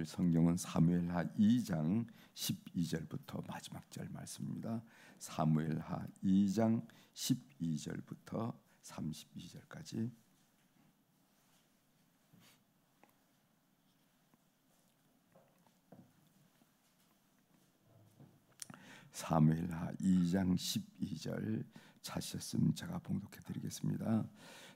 오늘 성경은 사무엘하 2장 12절부터 마지막 절 말씀입니다. 사무엘하 2장 12절부터 32절까지. 사무엘하 2장 12절 찾으셨으면 제가 봉독해 드리겠습니다.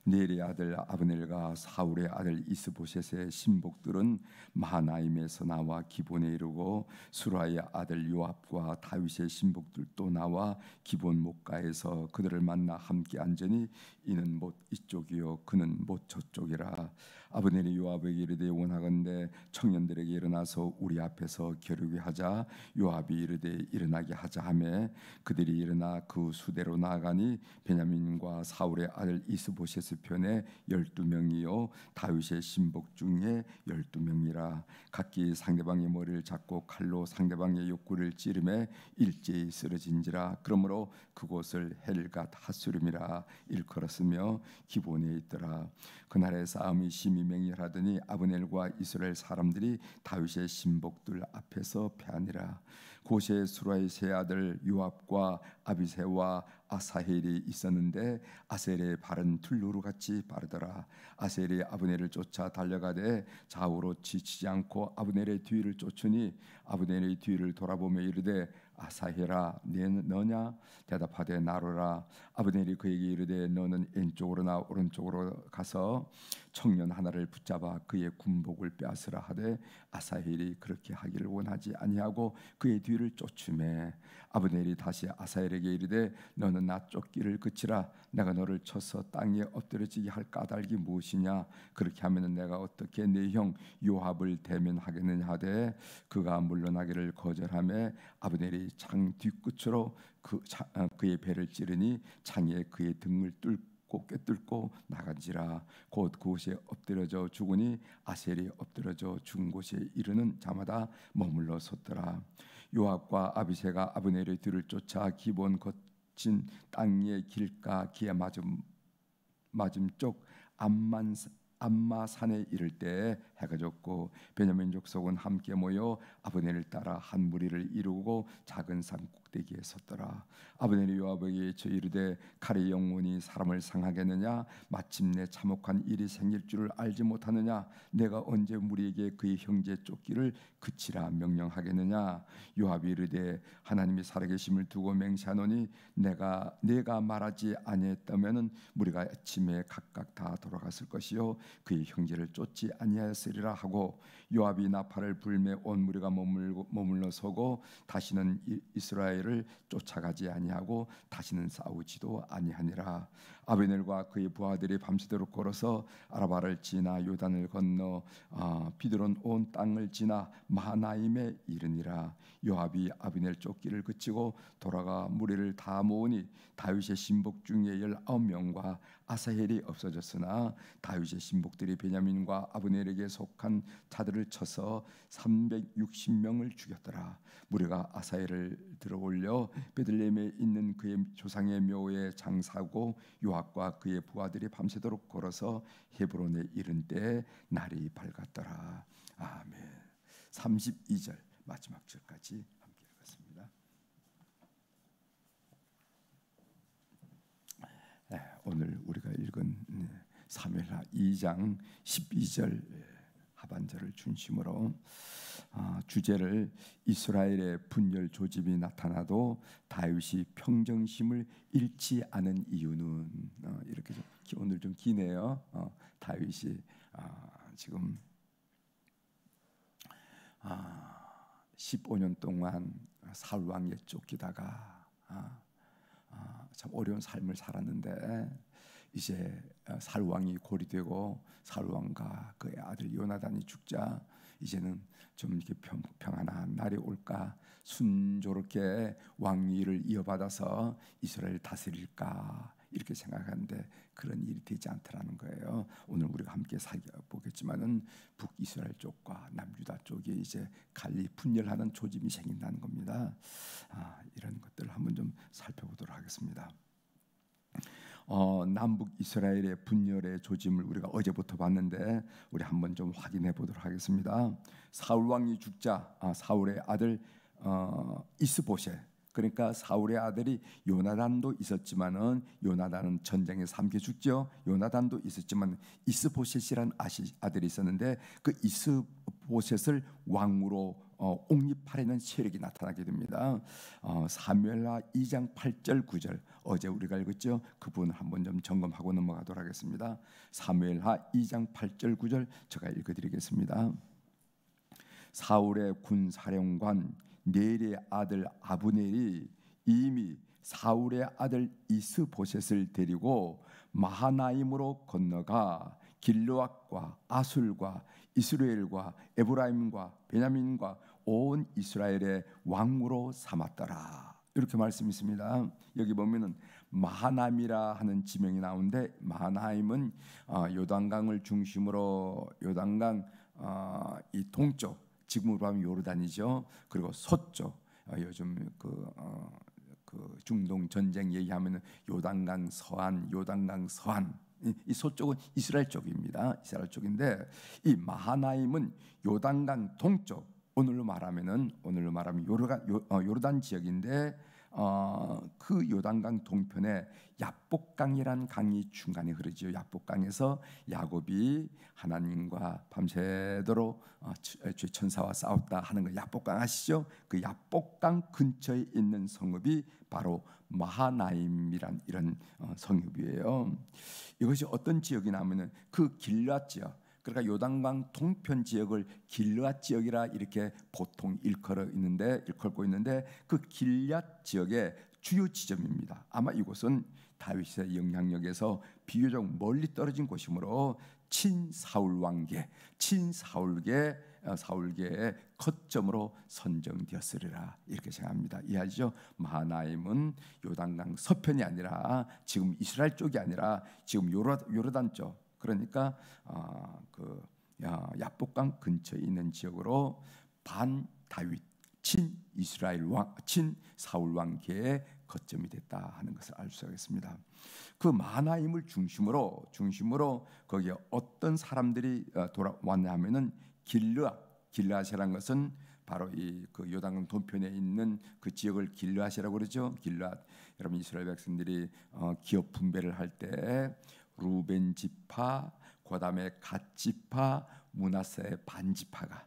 네리의 아들 아브넬과 사울의 아들 이스보셋의 신복들은 마하나임에서 나와 기본에 이르고 수라의 아들 요압과 다윗의 신복들도 나와 기본 목가에서 그들을 만나 함께 앉으니 이는 못 이쪽이요 그는 못 저쪽이라. 아브넬이 요압에게 이르되 원하건대 청년들에게 일어나서 우리 앞에서 겨루게 하자. 요압이 이르되 일어나게 하자 하매 그들이 일어나 그 수대로 나아가니 베냐민과 사울의 아들 이스보셋의 편에 12명이요 다윗의 신복 중에 12명이라. 각기 상대방의 머리를 잡고 칼로 상대방의 욕구를 찌르매 일제히 쓰러진지라. 그러므로 그곳을 헬갓 하수름이라 일컬었으며 기본에 있더라. 그날의 싸움이 심히 맹렬하더니 아브넬과 이스라엘 사람들이 다윗의 신복들 앞에서 패하니라. 고세 수라의 세 아들 요압과 아비새와 아사헬이 있었는데 아셀의 발은 둘루루 같이 빠르더라. 아셀이 아브넬을 쫓아 달려가되 좌우로 지치지 않고 아브넬의 뒤를 쫓으니 아브넬의 뒤를 돌아보며 이르되 아사헬아 너냐? 대답하되 나로라. 아브넬이 그에게 이르되 너는 왼쪽으로나 오른쪽으로 가서 청년 하나를 붙잡아 그의 군복을 빼앗으라 하되 아사헬이 그렇게 하기를 원하지 아니하고 그의 뒤를 쫓으매 아브넬이 다시 아사헬에게 이르되 너는 나 쫓기를 그치라. 내가 너를 쳐서 땅에 엎드려지게 할 까닭이 무엇이냐? 그렇게 하면 내가 어떻게 내 형 요압을 대면하겠느냐 하되 그가 물러나기를 거절하며 아브넬이 창 뒤끝으로 그의 배를 찌르니 창에 그의 등을 뚫고 꿰뚫고 나간지라. 곧 그곳에 엎드려져 죽으니 아셀이 엎드려져 죽은 곳에 이르는 자마다 머물러 섰더라. 요압과 아비새가 아브넬의 뒤를 쫓아 기본 거친 땅의 길가 기에 맞음쪽 암마산에 이를 때 해가 졌고 베냐민 족속은 함께 모여 아브넬을 따라 한 무리를 이루고 작은 산 꼭대기에 섰더라. 아브넬이 요압에게 저 이르되 칼의 영혼이 사람을 상하겠느냐? 마침내 참혹한 일이 생길 줄을 알지 못하느냐? 내가 언제 무리에게 그의 형제 쫓기를 그치라 명령하겠느냐? 요압이 이르되 하나님이 살아계심을 두고 맹세하노니 내가 말하지 아니했다면은 무리가 아침에 각각 다 돌아갔을 것이요 그의 형제를 쫓지 아니하였으리라 하고 요압이 나팔을 불매 온 무리가 머물러 서고 다시는 이스라엘을 쫓아가지 아니하고 다시는 싸우지도 아니하니라. 아브넬과 그의 부하들이 밤새도록 걸어서 아라바를 지나 요단을 건너 비드론 온 땅을 지나 마하나임에 이르니라. 요압이 아브넬 쫓기를 그치고 돌아가 무리를 다 모으니 다윗의 신복 중에 19명과 아사헬이 없어졌으나 다윗의 신복들이 베냐민과 아브넬에게 속한 자들을 쳐서 360명을 죽였더라. 무리가 아사헬을 들어올려 베들레헴에 있는 그의 조상의 묘에 장사하고 요압과 그의 부하들이 밤새도록 걸어서 헤브론에 이른 때에 날이 밝았더라. 아멘. 32절 마지막 절까지 함께 읽었습니다. 오늘 우리가 읽은 사무엘하 2장 12절 하반절을 중심으로 주제를 이스라엘의 분열 조짐이 나타나도 다윗이 평정심을 잃지 않은 이유는 이렇게 오늘 좀 기네요. 다윗이 지금 15년 동안 사울 왕에 쫓기다가 참 어려운 삶을 살았는데 이제 사울 왕이 고리되고 사울 왕과 그의 아들 요나단이 죽자 이제는 좀 이렇게 평안한 날이 올까, 순조롭게 왕위를 이어받아서 이스라엘 다스릴까 이렇게 생각하는데 그런 일이 되지 않더라는 거예요. 오늘 우리가 함께 살펴보겠지만은 북이스라엘 쪽과 남유다 쪽에 이제 갈리 분열하는 조짐이 생긴다는 겁니다. 이런 것들을 한번 좀 살펴보도록 하겠습니다. 남북 이스라엘의 분열의 조짐을 우리가 어제부터 봤는데 우리 한번 좀 확인해 보도록 하겠습니다. 사울 왕이 죽자 사울의 아들 이스보셋, 그러니까 사울의 아들이 요나단도 있었지만은 요나단은 전쟁에 삼켜 죽죠. 요나단도 있었지만 이스보셋이란 아들이 있었는데 그 이스보셋을 왕으로 옹립하려는 세력이 나타나게 됩니다. 사무엘하 2장 8절 9절 어제 우리가 읽었죠. 그 부분을 한번 좀 점검하고 넘어가도록 하겠습니다. 사무엘하 2장 8절 9절 제가 읽어드리겠습니다. 사울의 군사령관 넬의 아들 아브넬이 이미 사울의 아들 이스보셋을 데리고 마하나임으로 건너가 길르앗과 아술과 이스라엘과 에브라임과 베냐민과 온 이스라엘의 왕으로 삼았더라. 이렇게 말씀이 있습니다. 여기 보면은 마하나임이라 하는 지명이 나오는데 마하나임은 요단강을 중심으로 요단강 이 동쪽, 지금으로 하면 요르단이죠. 그리고 서쪽, 요즘 그 중동 전쟁 얘기하면은 요단강 서안, 요단강 서안, 이 서쪽은 이스라엘 쪽입니다. 이스라엘 쪽인데 이 마하나임은 요단강 동쪽, 오늘로 말하면 요르단 지역인데 그 요단강 동편에 야복강이라는 강이 중간에 흐르죠. 야복강에서 야곱이 하나님과 밤새도록 주의 천사와 싸웠다 하는 거 야복강 아시죠? 그 야복강 근처에 있는 성읍이 바로 마하나임이란 이런 성읍이에요. 이것이 어떤 지역이냐면은 그 길르앗 지역, 그러니까 요단강 동편 지역을 길르앗 지역이라 이렇게 보통 일컬고 있는데 그 길르앗 지역의 주요 지점입니다. 아마 이곳은 다윗의 영향력에서 비교적 멀리 떨어진 곳이므로 사울계의 거점으로 선정되었으리라 이렇게 생각합니다. 이해하시죠? 마하나임은 요단강 서편이 아니라 지금 이스라엘 쪽이 아니라 지금 요르단 쪽, 그러니까 그 야복강 근처에 있는 지역으로 반 다윗 친 사울 왕계의 거점이 됐다 하는 것을 알 수 있겠습니다. 그 마하나임을 중심으로 거기에 어떤 사람들이 돌아왔냐 하면은 길르앗이라는 것은 바로 이 그 요단강 동편에 있는 그 지역을 길르앗이라고 그러죠. 길르앗, 여러분 이스라엘 백성들이 기업 분배를 할 때 루벤 지파, 그다음에 갓 지파, 므낫세 반 지파가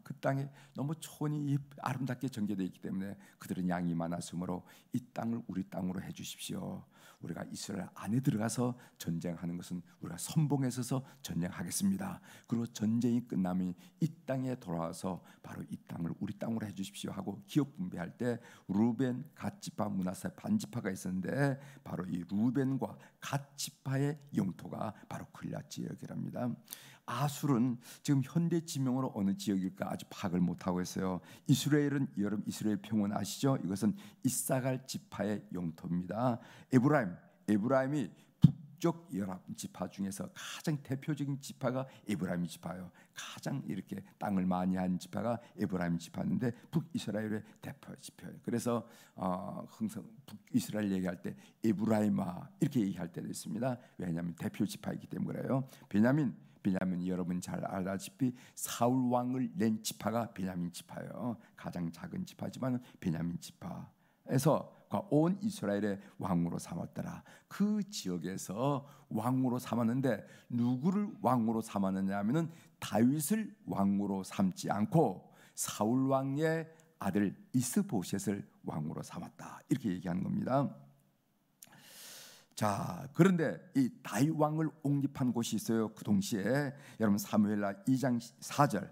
그 땅에 너무 촌이 아름답게 전개되어 있기 때문에 그들은 양이 많았으므로 이 땅을 우리 땅으로 해주십시오. 우리가 이스라엘 안에 들어가서 전쟁하는 것은 우리가 선봉에 서서 전쟁하겠습니다. 그리고 전쟁이 끝나면 이 땅에 돌아와서 바로 이 땅을 우리 땅으로 해주십시오 하고 기업 분배할 때 루벤, 갓 지파, 므낫세 반 지파가 있었는데 바로 이 루벤과 갓 지파의 영토가 바로 길르앗 지역이랍니다. 아술은 지금 현대 지명으로 어느 지역일까 아주 파악을 못하고 있어요. 이스라엘은 여러분 이스라엘 평원 아시죠? 이것은 이사갈 지파의 영토입니다. 에브라임이 북쪽 11지파 중에서 가장 대표적인 지파가 에브라임 지파예요. 가장 이렇게 땅을 많이 한 지파가 에브라임 지파인데 북이스라엘의 대표 지파예요. 그래서 항상 북이스라엘 얘기할 때 에브라임아 이렇게 얘기할 때도 있습니다. 왜냐하면 대표 지파이기 때문에 그래요. 베냐민 여러분 잘 알다시피 사울 왕을 낸 지파가 베냐민 지파예요. 가장 작은 지파지만 베냐민 지파에서 온 이스라엘의 왕으로 삼았더라. 그 지역에서 왕으로 삼았는데 누구를 왕으로 삼았느냐 하면은 다윗을 왕으로 삼지 않고 사울 왕의 아들 이스보셋을 왕으로 삼았다. 이렇게 얘기하는 겁니다. 자, 그런데 이 다윗 왕을 옹립한 곳이 있어요. 그 동시에 여러분 사무엘하 2장 4절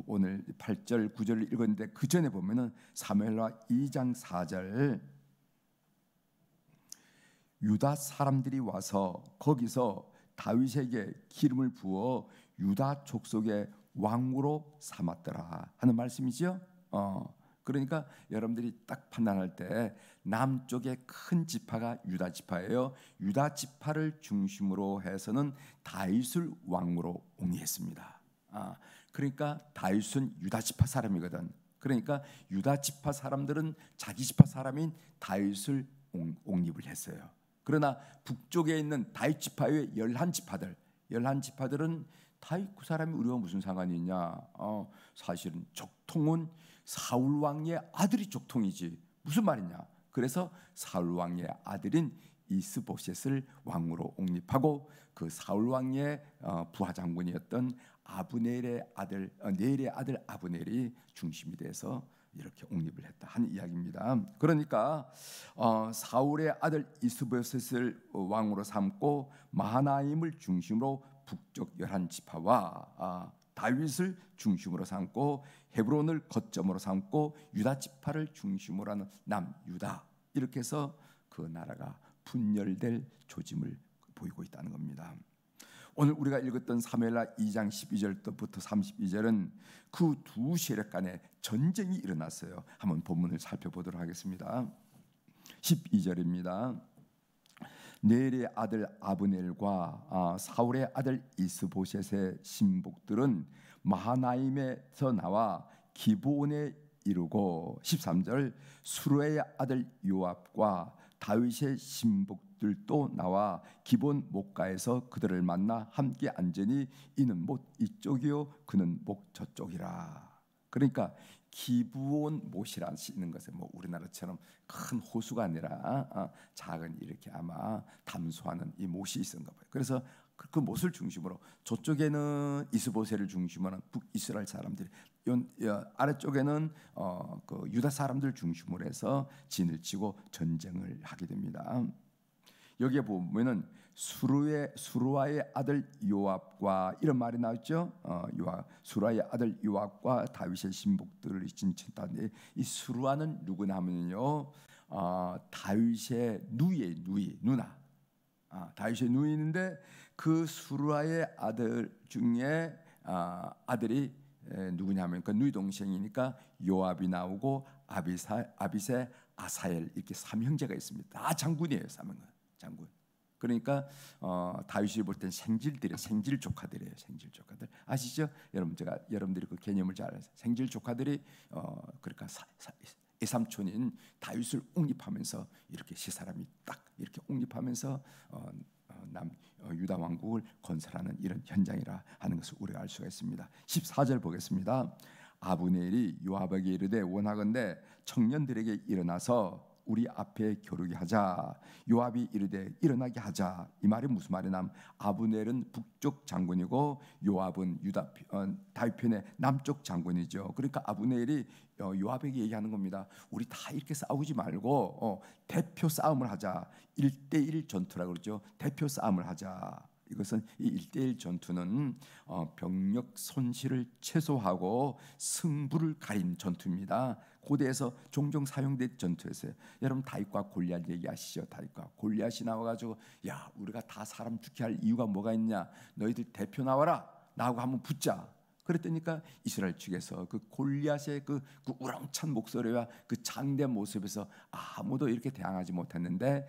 오늘 8절 9절을 읽었는데 그 전에 보면은 사무엘하 2장 4절 유다 사람들이 와서 거기서 다윗에게 기름을 부어 유다 족속의 왕으로 삼았더라 하는 말씀이죠. 그러니까 여러분들이 딱 판단할 때 남쪽의 큰 지파가 유다 지파예요. 유다 지파를 중심으로 해서는 다윗을 왕으로 옹립했습니다. 그러니까 다윗은 유다 지파 사람이거든. 그러니까 유다 지파 사람들은 자기 지파 사람인 다윗을 옹립을 했어요. 그러나 북쪽에 있는 다윗 지파의 11지파들은 다윗 그 사람이 우리와 무슨 상관이 있냐? 사실은 족통은 사울 왕의 아들이 족통이지 무슨 말이냐? 그래서 사울 왕의 아들인 이스보셋을 왕으로 옹립하고 그 사울 왕의 부하 장군이었던 아브넬의 아들 넬의 아들 아브넬이 중심이 돼서 이렇게 옹립을 했다 하는 이야기입니다. 그러니까 사울의 아들 이스보셋을 왕으로 삼고 마하나임을 중심으로 북쪽 11지파와 다윗을 중심으로 삼고 헤브론을 거점으로 삼고 유다 지파를 중심으로 하는 남유다, 이렇게 해서 그 나라가 분열될 조짐을 보이고 있다는 겁니다. 오늘 우리가 읽었던 사무엘하 2장 12절부터 32절은 그 두 세력 간의 전쟁이 일어났어요. 한번 본문을 살펴보도록 하겠습니다. 12절입니다. 넬의 아들 아브넬과 사울의 아들 이스보셋의 신복들은 마하나임에서 나와 기브온에 이르고 13절 수르의 아들 요압과 다윗의 신복들도 나와 기브온 목가에서 그들을 만나 함께 앉으니 이는 못 이쪽이요 그는 목 저쪽이라. 그러니까 기브온 못이라는 있는 것은 뭐 우리나라처럼 큰 호수가 아니라 작은 이렇게 아마 담수하는 이 못이 있었는가 봐요. 그래서 그 못을 중심으로 저쪽에는 이스보셋을 중심으로 하는 북이스라엘 사람들이, 아래쪽에는 그 유다 사람들 중심으로 해서 진을 치고 전쟁을 하게 됩니다. 여기에 보면은 수루아의 아들 요압과 이런 말이 나왔죠. 수루아의 아들 요압과 다윗의 신복들을 진친다는데 이 수루아는 누구냐 하면요, 다윗의 누나. 다윗의 누이인데 그 수루아의 아들 중에 아들이 누구냐면 그 누이 동생이니까 요압이 나오고 아비세, 아사엘 이렇게 삼형제가 있습니다. 다 장군이에요. 장군. 그러니까 다윗이 볼 땐 생질 조카들이에요. 생질 조카들 아시죠? 여러분들이 그 개념을 잘 아세요. 생질 조카들이 그러니까 외삼촌인 다윗을 옹립하면서 이렇게 세 사람이 딱 이렇게 옹립하면서 유다 왕국을 건설하는 이런 현장이라 하는 것을 우리가 알 수가 있습니다. 14절 보겠습니다. 아브넬이 요압에게 이르되 원하건대 청년들에게 일어나서 우리 앞에 겨루게 하자. 요압이 이르되 일어나게 하자. 이 말이 무슨 말이냐면 아브넬은 북쪽 장군이고 요압은 다윗 편의 남쪽 장군이죠. 그러니까 아브넬이 요압에게 얘기하는 겁니다. 우리 다 이렇게 싸우지 말고 대표 싸움을 하자. 1대1 전투라고 그러죠. 대표 싸움을 하자. 이것은 이 1대1 전투는 병력 손실을 최소화하고 승부를 가린 전투입니다. 고대에서 종종 사용된 전투였어요. 여러분 다윗과 골리앗 얘기하시죠. 다윗과 골리앗이 나와가지고 야 우리가 다 사람 죽게 할 이유가 뭐가 있냐, 너희들 대표 나와라, 나하고 한번 붙자. 그랬더니까 이스라엘 측에서 그 골리앗의 그 우렁찬 목소리와 그 장대한 모습에서 아무도 이렇게 대항하지 못했는데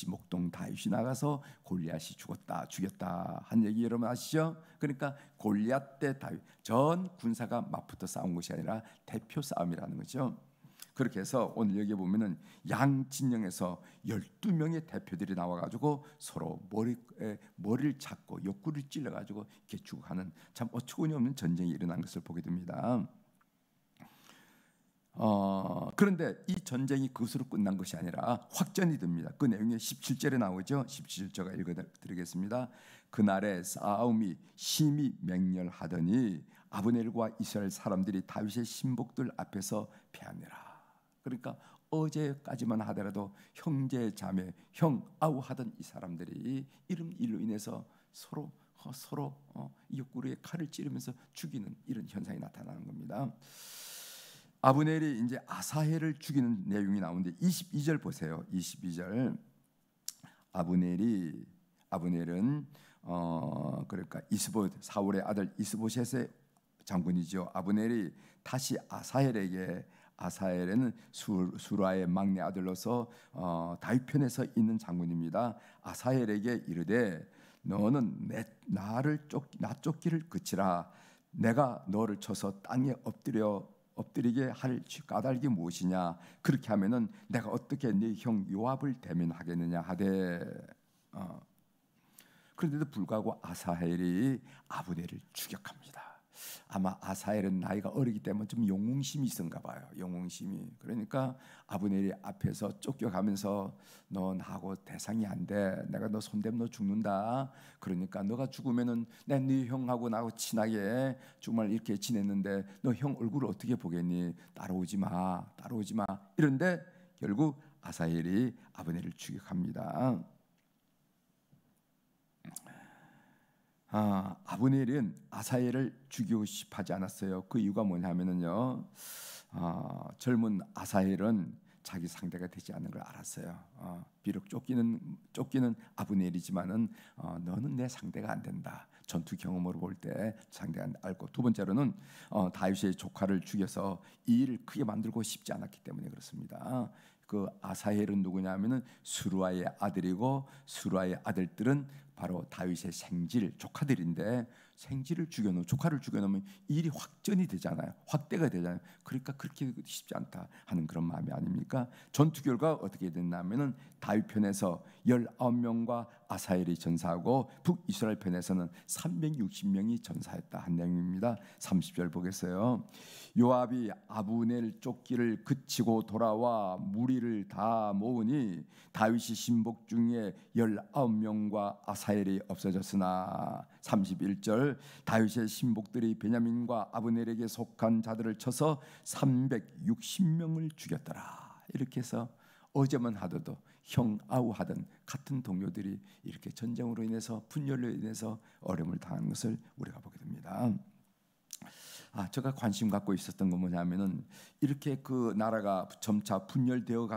목동 다윗이 나가서 골리앗이 죽였다 한 얘기 여러분 아시죠? 그러니까 골리앗 대 다윗 전 군사가 맞붙어 싸운 것이 아니라 대표 싸움이라는 거죠. 그렇게 해서 오늘 여기 보면은 양 진영에서 12명의 대표들이 나와가지고 서로 머리를 잡고 옆구리를 찔러가지고 이렇게 죽어가는 참 어처구니 없는 전쟁이 일어난 것을 보게 됩니다. 그런데 이 전쟁이 그것으로 끝난 것이 아니라 확전이 됩니다. 그 내용이 17절에 나오죠. 17절가 읽어드리겠습니다. 그날에 싸움이 심히 맹렬하더니 아브넬과 이스라엘 사람들이 다윗의 신복들 앞에서 패하니라. 그러니까 어제까지만 하더라도 형제 자매 형 아우 하던 이 사람들이 일로 인해서 서로 옆구리에 칼을 찌르면서 죽이는 이런 현상이 나타나는 겁니다. 아브넬이 이제 아사헬을 죽이는 내용이 나오는데 22절 보세요. 22절 아브넬은 그러니까 사울의 아들 이스보셋의 장군이죠. 아브넬이 다시 아사헬에는 수라의 막내 아들로서 다윗 편에서 있는 장군입니다. 아사헬에게 이르되 너는 나 쫓기를 그치라. 내가 너를 쳐서 땅에 엎드려 엎드리게 할 까닭이 무엇이냐? 그렇게 하면은 내가 어떻게 네 형 요압을 대면하겠느냐 하되 그런데도 불구하고 아사헬이 아브넬을 추격합니다. 아마 아사헬은 나이가 어리기 때문에 좀 영웅심이 있었나 봐요. 영웅심이. 그러니까 아브넬이 앞에서 쫓겨가면서 너 나하고 대상이 안 돼. 내가 너 손대면 너 죽는다. 그러니까 너가 죽으면은 내 네 형하고 나하고 친하게 정말 이렇게 지냈는데 너 형 얼굴을 어떻게 보겠니? 따라오지 마. 따라오지 마. 이런데 결국 아사헬이 아브넬을 추격합니다. 아브넬은 아사헬을 죽이고 싶어하지 않았어요. 그 이유가 뭐냐면요, 젊은 아사헬은 자기 상대가 되지 않는 걸 알았어요. 비록 쫓기는 아브넬이지만은 너는 내 상대가 안 된다. 전투 경험으로 볼 때 상대가 알고, 두 번째로는 다윗의 조카를 죽여서 이 일을 크게 만들고 싶지 않았기 때문에 그렇습니다. 그 아사헬은 누구냐면은 수루아의 아들이고, 수루아의 아들들은 바로 다윗의 생질 조카들인데, 생질을 죽여놓으면, 조카를 죽여놓으면 일이 확전이 되잖아요. 확대가 되잖아요. 그러니까 그렇게 쉽지 않다 하는 그런 마음이 아닙니까? 전투 결과 어떻게 됐냐면은 다윗 편에서 19명과 아사헬이 전사하고 북이스라엘 편에서는 360명이 전사했다 한 내용입니다. 30절 보겠어요. 요압이 아브넬 쫓기를 그치고 돌아와 무리를 다 모으니 다윗이 신복 중에 19명과 아사헬이 없어졌으나 31절 다윗의 신복들이 베냐민과 아브넬에게 속한 자들을 쳐서 360명을 죽였더라. 이렇게 해서 어제만 하더라도 형 아우 하던 같은 동료들이 이렇게 전쟁으로 인해서 분열로 인해서 어려움을 당한 것을 우리가 보게 됩니다. 제가 관심 갖고 있었던 건 뭐냐면은 이렇게 그 나라가 점차 분열되어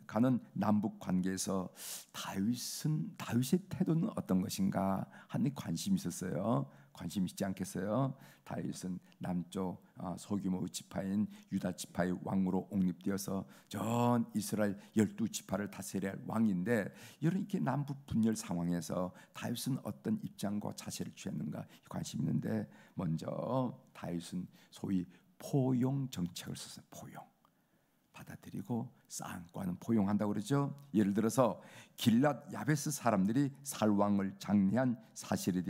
가는 남북 관계에서 다윗의 태도는 어떤 것인가 하는 관심이 있었어요. 관심 있지 않겠어요? 다윗은 남쪽 소규모 지파인 유다 지파의 왕으로 옹립되어서 전 이스라엘 12지파를 다스려야 할 왕인데, 이렇게 남북 분열 상황에서 다윗은 어떤 입장과 자세를 취했는가 관심이 있는데, 먼저 다윗은 소위 포용 정책을 썼어요. 포용. 받아들이고 싸움과는 포용한다고 그러죠. 예를 들어서 길랏 야베스 사람들이 사울 왕을 장례한 사실에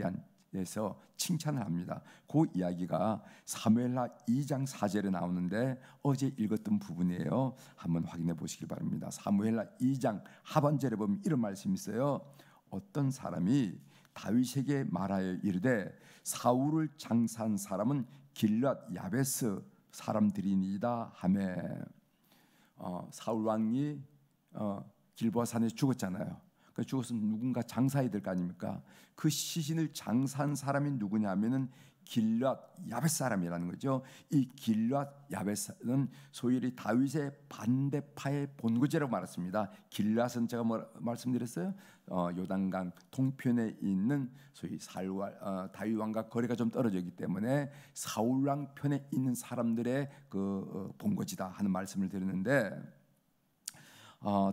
대해서 칭찬을 합니다. 그 이야기가 사무엘하 2장 4절에 나오는데 어제 읽었던 부분이에요. 한번 확인해 보시기 바랍니다. 사무엘하 2장 하반절에 보면 이런 말씀이 있어요. 어떤 사람이 다윗에게 말하여 이르되 사울을 장사한 사람은 길랏 야베스 사람들이니이다 하매, 사울 왕이 길보아 산에 죽었잖아요. 그 죽었으면 누군가 장사해야 될 거 아닙니까? 그 시신을 장사한 사람이 누구냐면은 길랏 야벳 사람이라는 거죠. 이 길랏 야벳은 소위 다윗의 반대파의 본거지라고 말했습니다. 길랏은 제가 말씀드렸어요. 요단강 동편에 있는 소위 다윗 왕과 거리가 좀 떨어져 있기 때문에 사울 왕 편에 있는 사람들의 그 본거지다 하는 말씀을 드렸는데,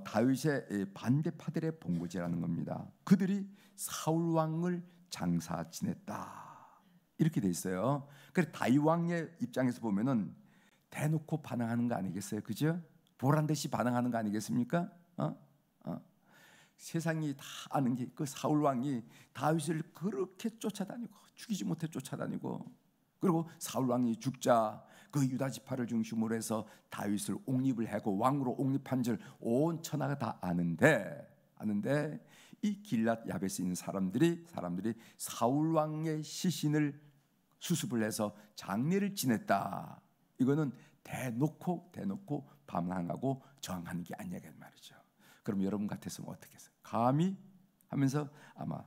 다윗의 반대파들의 본거지라는 겁니다. 그들이 사울 왕을 장사 지냈다 이렇게 돼 있어요. 그래서 다윗 왕의 입장에서 보면은 대놓고 반항하는 거 아니겠어요, 그죠? 보란 듯이 반항하는 거 아니겠습니까? 세상이 다 아는 게 그 사울 왕이 다윗을 그렇게 쫓아다니고 죽이지 못해 쫓아다니고, 그리고 사울 왕이 죽자 그 유다 지파를 중심으로 해서 다윗을 옹립을 하고 왕으로 옹립한 줄 온 천하가 다 아는데 이 길랏 야벳에 있는 사람들이 사울 왕의 시신을 수습을 해서 장례를 지냈다. 이거는 대놓고 반항하고 저항하는 게 아니냐 그 말이죠. 그럼 여러분 같았으면 어떻게 했어요? 감히 하면서 아마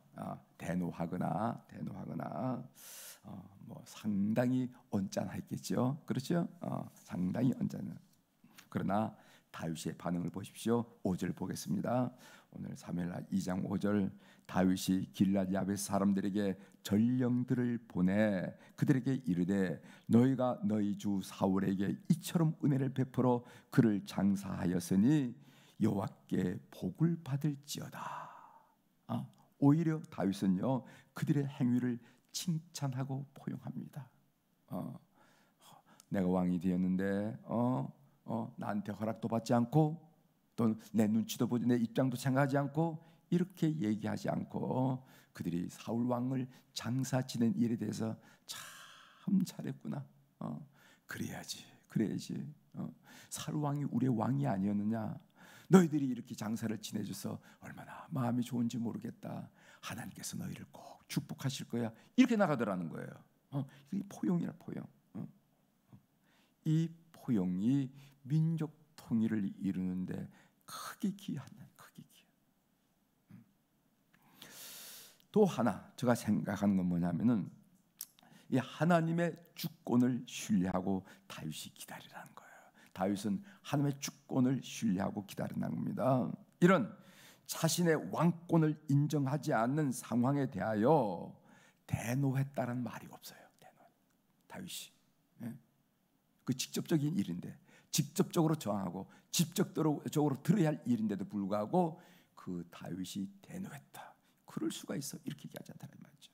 대노하거나 뭐 상당히 언짢아했겠죠. 그렇죠? 상당히 언짢은. 그러나 다윗의 반응을 보십시오. 5절 보겠습니다. 오늘 사무엘하 2장 5절, 다윗이 길랏 야벳 사람들에게 전령들을 보내 그들에게 이르되 너희가 너희 주 사울에게 이처럼 은혜를 베풀어 그를 장사하였으니 여호와께 복을 받을지어다. 오히려 다윗은요 그들의 행위를 칭찬하고 포용합니다. 내가 왕이 되었는데 나한테 허락도 받지 않고 또 내 눈치도 보지 내 입장도 생각하지 않고 이렇게 얘기하지 않고 그들이 사울 왕을 장사 지낸 일에 대해서 참 잘했구나. 그래야지. 사울 왕이 우리의 왕이 아니었느냐? 너희들이 이렇게 장사를 지내줘서 얼마나 마음이 좋은지 모르겠다. 하나님께서 너희를 꼭 축복하실 거야. 이렇게 나가더라는 거예요. 이게 포용이라 포용. 이 포용이 민족 통일을 이루는데 크게 기여한다. 크게 기여. 또 하나 제가 생각하는 건 뭐냐면은 이 하나님의 주권을 신뢰하고 다윗이 기다리라는 거예요. 다윗은 하나님의 주권을 신뢰하고 기다린다는 겁니다. 이런 자신의 왕권을 인정하지 않는 상황에 대하여 대노했다는 말이 없어요. 다윗이 그 직접적인 일인데 직접적으로 저항하고 직접적으로 들어야 할 일인데도 불구하고 그 다윗이 대노했다. 그럴 수가 있어. 이렇게 얘기하지 않다는 말이죠.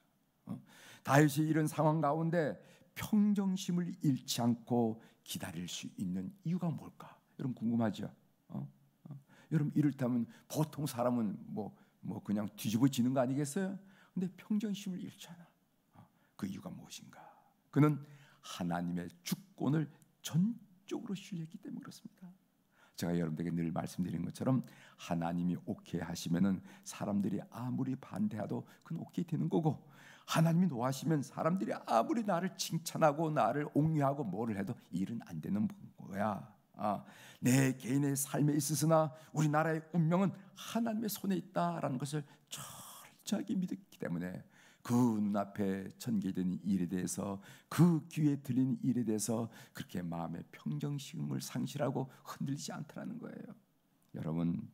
다윗이 이런 상황 가운데 평정심을 잃지 않고 기다릴 수 있는 이유가 뭘까? 여러분 궁금하죠? 여러분 이를테면 보통 사람은 뭐 그냥 뒤집어지는 거 아니겠어요? 근데 평정심을 잃지 않아. 그 이유가 무엇인가? 그는 하나님의 주권을 전적으로 신뢰했기 때문에 그렇습니다. 제가 여러분들에게 늘 말씀드린 것처럼 하나님이 오케이 하시면은 사람들이 아무리 반대해도 그건 오케이 되는 거고, 하나님이 노하시면 사람들이 아무리 나를 칭찬하고 나를 옹유하고 뭐를 해도 일은 안 되는 거야. 내 개인의 삶에 있어서나 우리나라의 운명은 하나님의 손에 있다라는 것을 철저하게 믿었기 때문에 그 눈앞에 전개되는 일에 대해서, 그 귀에 들리는 일에 대해서 그렇게 마음의 평정심을 상실하고 흔들리지 않더라는 거예요. 여러분,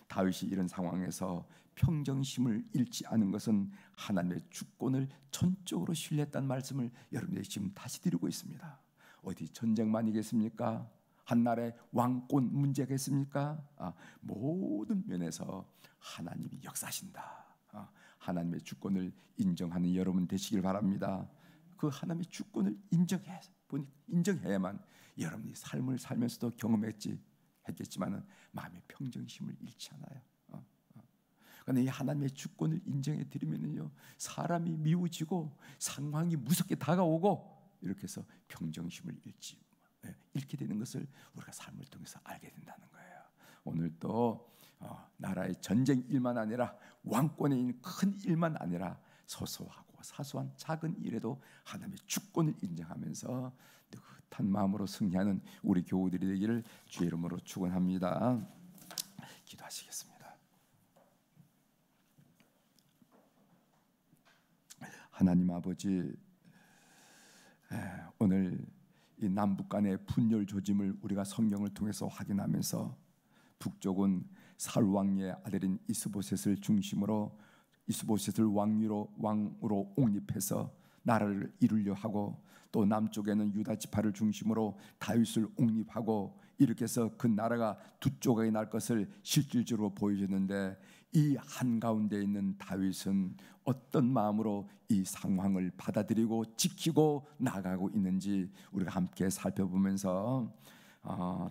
다윗이 이런 상황에서 평정심을 잃지 않은 것은 하나님의 주권을 전적으로 신뢰했다는 말씀을 여러분들이 지금 다시 드리고 있습니다. 어디 전쟁만이겠습니까? 한나라의 왕권 문제겠습니까? 모든 면에서 하나님이 역사하신다. 하나님의 주권을 인정하는 여러분 되시길 바랍니다. 그 하나님의 주권을 인정해야만 여러분이 삶을 살면서도 경험했겠지만은 마음의 평정심을 잃지 않아요. 그런데 이 하나님의 주권을 인정해 드리면은요, 사람이 미워지고 상황이 무섭게 다가오고 이렇게 해서 평정심을 잃게 되는 것을 우리가 삶을 통해서 알게 된다는 거예요. 오늘 또 나라의 전쟁 일만 아니라 왕권에 있는 큰 일만 아니라 소소하고 사소한 작은 일에도 하나님의 주권을 인정하면서 느긋한 마음으로 승리하는 우리 교우들이 되기를 주의 이름으로 축원합니다. 기도하시겠습니다. 하나님 아버지, 오늘 이 남북 간의 분열 조짐을 우리가 성경을 통해서 확인하면서 북쪽은 사울 왕의 아들인 이스보셋을 중심으로 이스보셋을 왕으로 옹립해서 나라를 이루려 하고, 또 남쪽에는 유다 지파를 중심으로 다윗을 옹립하고 이렇게 해서 그 나라가 두 조각이 날 것을 실질적으로 보여줬는데, 이 한가운데 있는 다윗은 어떤 마음으로 이 상황을 받아들이고 지키고 나가고 있는지 우리가 함께 살펴보면서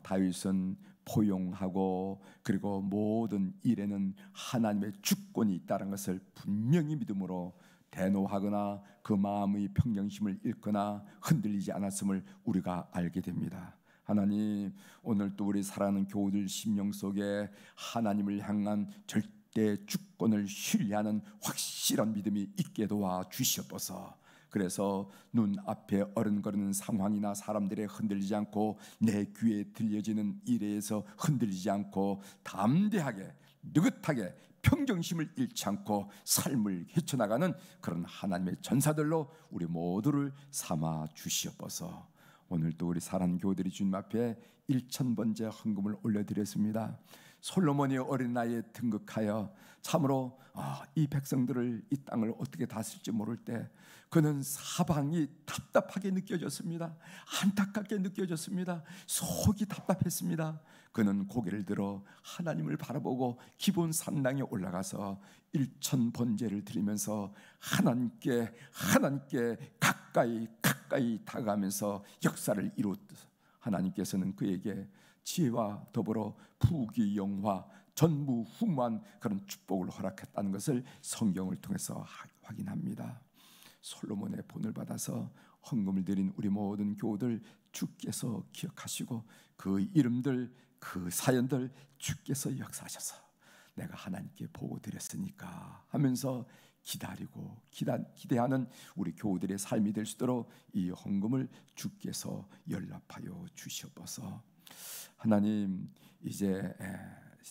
다윗은 포용하고 그리고 모든 일에는 하나님의 주권이 있다는 것을 분명히 믿음으로 대노하거나 그 마음의 평정심을 잃거나 흔들리지 않았음을 우리가 알게 됩니다. 하나님, 오늘 또 우리 사랑하는 교우들 심령 속에 하나님을 향한 절대 주권을 신뢰하는 확실한 믿음이 있게 도와 주시옵소서. 그래서 눈앞에 어른거리는 상황이나 사람들에 흔들리지 않고 내 귀에 들려지는 일에서 흔들리지 않고 담대하게 느긋하게 평정심을 잃지 않고 삶을 헤쳐나가는 그런 하나님의 전사들로 우리 모두를 삼아 주시옵소서. 오늘도 우리 사랑하는 교우들이 주님 앞에 1000번째 헌금을 올려드렸습니다. 솔로몬이 어린 나이에 등극하여 참으로 이 백성들을, 이 땅을 어떻게 다스릴지 모를 때 그는 사방이 답답하게 느껴졌습니다. 안타깝게 느껴졌습니다. 속이 답답했습니다. 그는 고개를 들어 하나님을 바라보고 기본 산당에 올라가서 일천 번제를 드리면서 하나님께 가까이 다가가면서 역사를 이루었다. 하나님께서는 그에게 지혜와 더불어 부귀영화, 전무후무한 그런 축복을 허락했다는 것을 성경을 통해서 확인합니다. 솔로몬의 본을 받아서 헌금을 드린 우리 모든 교우들 주께서 기억하시고 그 이름들, 그 사연들 주께서 역사하셔서 내가 하나님께 보고 드렸으니까 하면서 기다리고 기대하는 우리 교우들의 삶이 될 수 있도록 이 헌금을 주께서 연락하여 주시옵소서. 하나님, 이제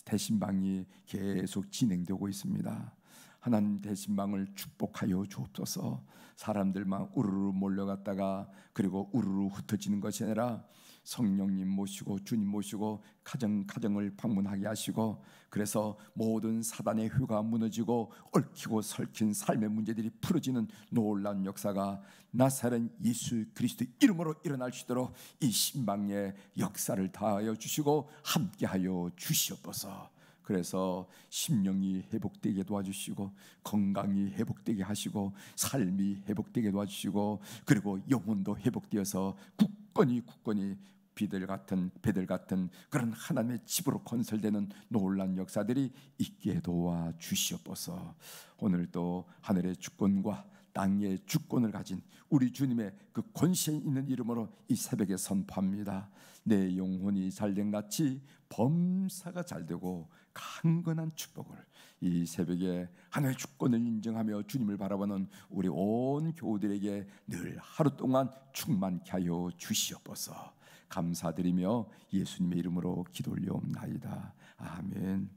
대신방이 계속 진행되고 있습니다. 하나님, 대신방을 축복하여 주옵소서. 사람들만 우르르 몰려갔다가 그리고 우르르 흩어지는 것이 아니라 성령님 모시고 주님 모시고 가정을 방문하게 하시고, 그래서 모든 사단의 휴가 무너지고 얽히고 설킨 삶의 문제들이 풀어지는 놀라운 역사가 나사렛 예수 그리스도 이름으로 일어날 수 있도록 이 신방의 역사를 다하여 주시고 함께하여 주시옵소서. 그래서 심령이 회복되게 도와주시고 건강이 회복되게 하시고 삶이 회복되게 도와주시고 그리고 영혼도 회복되어서 굳건히 배들 같은 그런 하나님의 집으로 건설되는 놀라운 역사들이 있게 도와 주시옵소서. 오늘도 하늘의 주권과 땅의 주권을 가진 우리 주님의 그 권세 있는 이름으로 이 새벽에 선포합니다. 내 영혼이 잘된 같이 범사가 잘되고 강건한 축복을 이 새벽에 하나님의 주권을 인정하며 주님을 바라보는 우리 온 교우들에게 늘 하루 동안 충만케 하여 주시옵소서. 감사드리며 예수님의 이름으로 기도 올려옵나이다. 아멘.